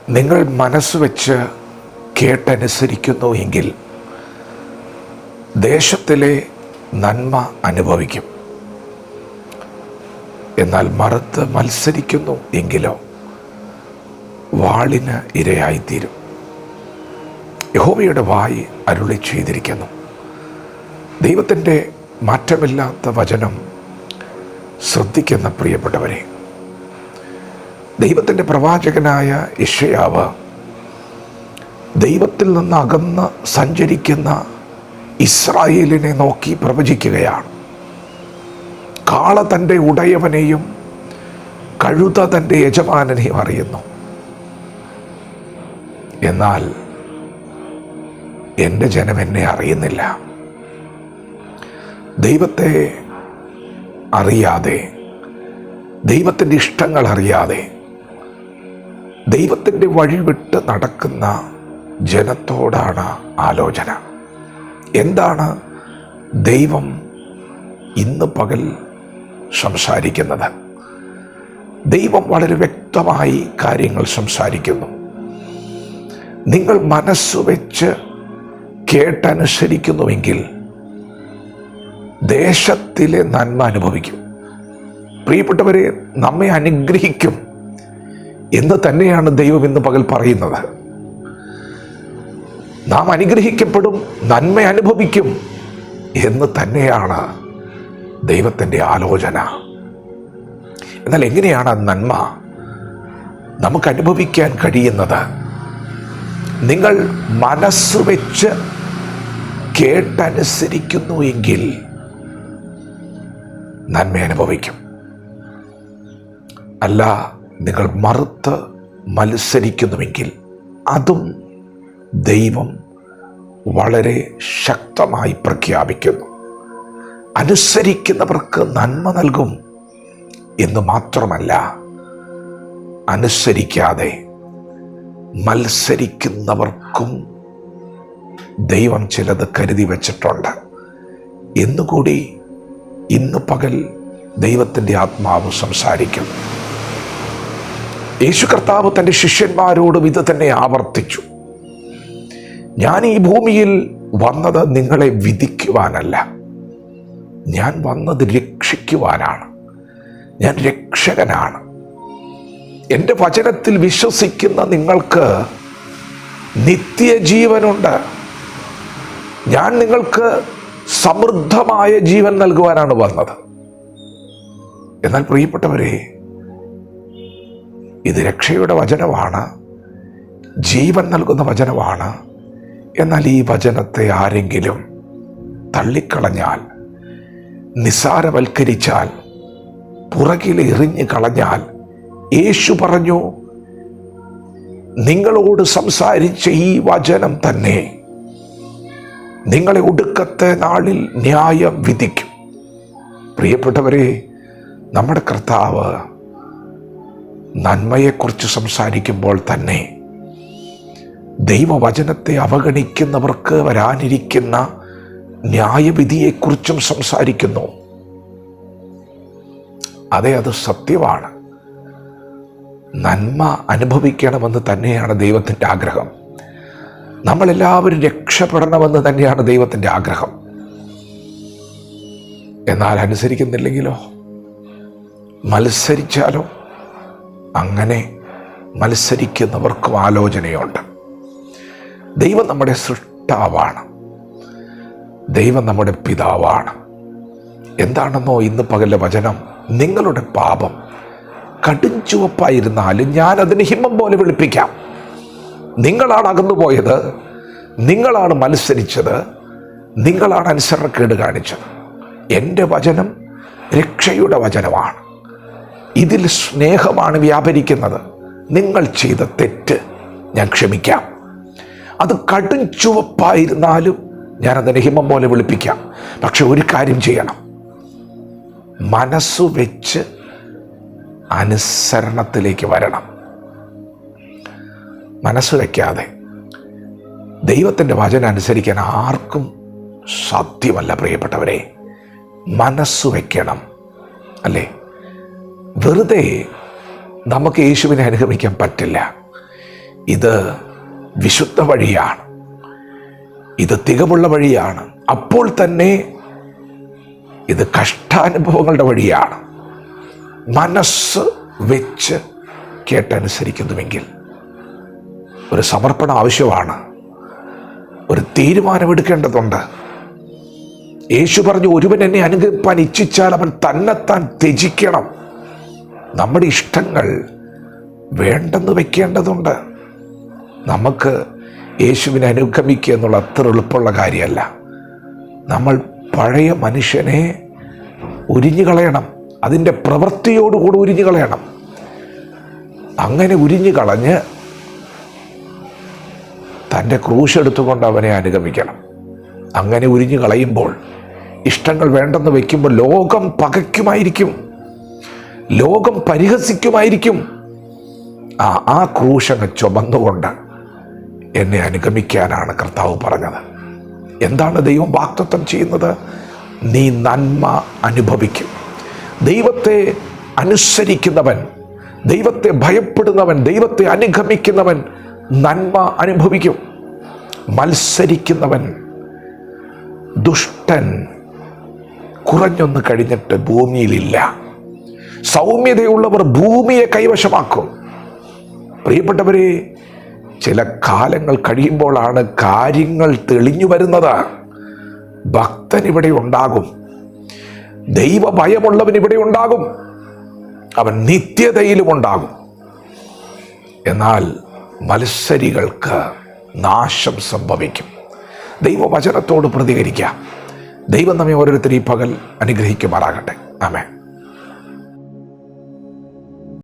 നിങ്ങൾ മനസ്സ് വെച്ച് കേട്ടനുസരിക്കുന്നു എങ്കിൽ ദേശത്തിലെ നന്മ അനുഭവിക്കും. എന്നാൽ മറുത്ത് മത്സരിക്കുന്നു എങ്കിലോ വാളിന് ഇരയായിത്തീരും. യഹോവയുടെ വായി അരുളി ചെയ്തിരിക്കുന്നു. ദൈവത്തിൻ്റെ മാറ്റമില്ലാത്ത വചനം ശ്രദ്ധിക്കുന്ന പ്രിയപ്പെട്ടവരെ, ദൈവത്തിൻ്റെ പ്രവാചകനായ യെശയ്യാവ് ദൈവത്തിൽ നിന്ന് അകന്ന് സഞ്ചരിക്കുന്ന ഇസ്രായേലിനെ നോക്കി പ്രവചിക്കുകയാണ്. കാള തൻ്റെ ഉടയവനെയും കഴുത തൻ്റെ യജമാനനെയും അറിയുന്നു, എന്നാൽ എൻ്റെ ജനം എന്നെ അറിയുന്നില്ല. ദൈവത്തെ അറിയാതെ, ദൈവത്തിൻ്റെ ഇഷ്ടങ്ങൾ അറിയാതെ, ദൈവത്തിൻ്റെ വഴി വിട്ട് നടക്കുന്ന ജനത്തോടാണ് ആലോചന. എന്താണ് ദൈവം ഇന്ന് പകൽ സംസാരിക്കുന്നത്? ദൈവം വളരെ വ്യക്തമായി കാര്യങ്ങൾ സംസാരിക്കുന്നു. നിങ്ങൾ മനസ്സുവെച്ച് കേട്ടനുസരിക്കുന്നുവെങ്കിൽ ദേശത്തിലെ നന്മ അനുഭവിക്കും. പ്രിയപ്പെട്ടവരെ, നമ്മെ അനുഗ്രഹിക്കും എന്ന് തന്നെയാണ് ദൈവം ഇന്ന് പകൽ പറയുന്നത്. നാം അനുഗ്രഹിക്കപ്പെടും, നന്മ അനുഭവിക്കും എന്ന് തന്നെയാണ് ദൈവത്തിൻ്റെ ആലോചന. എന്നാൽ എങ്ങനെയാണ് ആ നന്മ നമുക്ക് അനുഭവിക്കാൻ കഴിയുന്നത്? നിങ്ങൾ മനസ്സ് വെച്ച് കേട്ടനുസരിക്കുന്നു എങ്കിൽ നന്മ അനുഭവിക്കും. അല്ല, നിങ്ങൾ മറുത്ത് മത്സരിക്കുന്നുവെങ്കിൽ അതും ദൈവം വളരെ ശക്തമായി പ്രഖ്യാപിക്കുന്നു. അനുസരിക്കുന്നവർക്ക് നന്മ നൽകും എന്ന് മാത്രമല്ല, അനുസരിക്കാതെ മത്സരിക്കുന്നവർക്കും ദൈവം ചിലത് കരുതി വച്ചിട്ടുണ്ട് എന്നുകൂടി ഇന്ന് പകൽ ദൈവത്തിൻ്റെ ആത്മാവ് സംസാരിക്കും. യേശു കർത്താവ് തൻ്റെ ശിഷ്യന്മാരോടും ഇത് തന്നെ ആവർത്തിച്ചു. ഞാൻ ഈ ഭൂമിയിൽ വന്നത് നിങ്ങളെ വിധിക്കുവാനല്ല, ഞാൻ വന്നത് രക്ഷിക്കുവാനാണ്. ഞാൻ രക്ഷകനാണ്. എൻ്റെ വചനത്തിൽ വിശ്വസിക്കുന്ന നിങ്ങൾക്ക് നിത്യജീവനുണ്ട്. ഞാൻ നിങ്ങൾക്ക് സമൃദ്ധമായ ജീവൻ നൽകുവാനാണ് വന്നത്. എന്നാൽ പ്രിയപ്പെട്ടവരെ, ഇത് രക്ഷയുടെ വചനമാണ്, ജീവൻ നൽകുന്ന വചനമാണ്. എന്നാൽ ഈ വചനത്തെ ആരെങ്കിലും തള്ളിക്കളഞ്ഞാൽ, നിസ്സാരവൽക്കരിച്ചാൽ, പുറകിൽ എറിഞ്ഞു കളഞ്ഞാൽ, യേശു പറഞ്ഞു, നിങ്ങളോട് സംസാരിച്ച ഈ വചനം തന്നെ നിങ്ങളെ ഒടുക്കത്തെ നാളിൽ ന്യായം വിധിക്കും. പ്രിയപ്പെട്ടവരെ, നമ്മുടെ കർത്താവ് നന്മയെക്കുറിച്ച് സംസാരിക്കുമ്പോൾ തന്നെ ദൈവവചനത്തെ അവഗണിക്കുന്നവർക്ക് വരാനിരിക്കുന്ന ന്യായവിധിയെക്കുറിച്ചും സംസാരിക്കുന്നു. അതെ, അത് സത്യമാണ്. നന്മ അനുഭവിക്കണമെന്ന് തന്നെയാണ് ദൈവത്തിൻ്റെ ആഗ്രഹം. നമ്മളെല്ലാവരും രക്ഷപ്പെടണമെന്ന് തന്നെയാണ് ദൈവത്തിൻ്റെ ആഗ്രഹം. എന്നാൽ അനുസരിക്കുന്നില്ലെങ്കിലോ, മത്സരിച്ചാലോ? അങ്ങനെ മത്സരിക്കുന്നവർക്കും ആലോചനയുണ്ട്. ദൈവം നമ്മുടെ സൃഷ്ടാവാണ്, ദൈവം നമ്മുടെ പിതാവാണ്. എന്താണെന്നോ ഇന്ന് പകലിലെ വചനം, നിങ്ങളുടെ പാപം കടും ചുവപ്പായിരുന്നാലും ഞാൻ അതിന് ഹിമം പോലെ വെളുപ്പിക്കാം. നിങ്ങളാണ് അകന്നുപോയത്, നിങ്ങളാണ് മത്സരിച്ചത്, നിങ്ങളാണ് അനുസരണക്കേട് കാണിച്ചത്. എൻ്റെ വചനം രക്ഷയുടെ വചനമാണ്. ഇതിൽ സ്നേഹമാണ് വ്യാപരിക്കുന്നത്. നിങ്ങൾ ചെയ്ത തെറ്റ് ഞാൻ ക്ഷമിക്കാം. അത് കടും ചുവപ്പായിരുന്നാലും ഞാൻ അതിനെ ഹിമം പോലെ വെളുപ്പിക്കാം. പക്ഷെ ഒരു കാര്യം ചെയ്യണം, മനസ്സു വെച്ച് അനുസരണത്തിലേക്ക് വരണം. മനസ്സ് വയ്ക്കാതെ ദൈവത്തിൻ്റെ വചനം അനുസരിക്കാൻ ആർക്കും സാധ്യമല്ല. പ്രിയപ്പെട്ടവരെ, മനസ്സ് വയ്ക്കണം, അല്ലേ? വെറുതെ നമുക്ക് യേശുവിനെ അനുഗമിക്കാൻ പറ്റില്ല. ഇത് വിശുദ്ധ വഴിയാണ്, ഇത് തികവുള്ള വഴിയാണ്. അപ്പോൾ തന്നെ ഇത് കഷ്ടാനുഭവങ്ങളുടെ വഴിയാണ്. മനസ്സ് വെച്ച് കേട്ടനുസരിക്കുന്നുവെങ്കിൽ ഒരു സമർപ്പണം ആവശ്യമാണ്, ഒരു തീരുമാനമെടുക്കേണ്ടതുണ്ട്. യേശു പറഞ്ഞു, ഒരുവൻ എന്നെ അനുഗമിപ്പാൻ ഇച്ഛിച്ചാൽ അവൻ തന്നെത്താൻ ത്യജിക്കണം. നമ്മുടെ ഇഷ്ടങ്ങൾ വേണ്ടെന്ന് വെക്കേണ്ടതുണ്ട്. നമുക്ക് യേശുവിനെ അനുഗമിക്കുക എന്നുള്ള അത്ര എളുപ്പമുള്ള കാര്യമല്ല. നമ്മൾ പഴയ മനുഷ്യനെ ഉരിഞ്ഞു കളയണം, അതിൻ്റെ പ്രവൃത്തിയോടുകൂടി ഉരിഞ്ഞു കളയണം. അങ്ങനെ ഉരിഞ്ഞു കളഞ്ഞ് തൻ്റെ ക്രൂശ് എടുത്തുകൊണ്ട് അവനെ അനുഗമിക്കണം. അങ്ങനെ ഉരിഞ്ഞു കളയുമ്പോൾ, ഇഷ്ടങ്ങൾ വേണ്ടെന്ന് വയ്ക്കുമ്പോൾ ലോകം പകയ്ക്കുമായിരിക്കും, ലോകം പരിഹസിക്കുമായിരിക്കും. ആ ക്രൂശങ്ങ് ചുമന്നുകൊണ്ട് എന്നെ അനുഗമിക്കാനാണ് കർത്താവ് പറഞ്ഞത്. എന്താണ് ദൈവം വാഗ്ദത്തം ചെയ്യുന്നത്? നീ നന്മ അനുഭവിക്കും. ദൈവത്തെ അനുസരിക്കുന്നവൻ, ദൈവത്തെ ഭയപ്പെടുന്നവൻ, ദൈവത്തെ അനുഗമിക്കുന്നവൻ നന്മ അനുഭവിക്കും. മത്സരിക്കുന്നവൻ, ദുഷ്ടൻ കുറഞ്ഞൊന്ന് കഴിഞ്ഞിട്ട് ഭൂമിയിലില്ല. സൗമ്യതയുള്ളവർ ഭൂമിയെ കൈവശമാക്കും. പ്രിയപ്പെട്ടവരെ, ചില കാലങ്ങൾ കഴിയുമ്പോഴാണ് കാര്യങ്ങൾ തെളിഞ്ഞു വരുന്നത്. ഭക്തൻ ഇവിടെ ഉണ്ടാകും, ദൈവഭയമുള്ളവൻ ഇവിടെ ഉണ്ടാകും, അവൻ നിത്യതയിലും ഉണ്ടാകും. എന്നാൽ മത്സരികൾക്ക് നാശം സംഭവിക്കും. ദൈവവചനത്തോട് പ്രതികരിക്കാം. ദൈവം നമ്മെ ഓരോരുത്തരും ഈ പകൽ അനുഗ്രഹിക്കുമാറാകട്ടെ. ആമേൻ.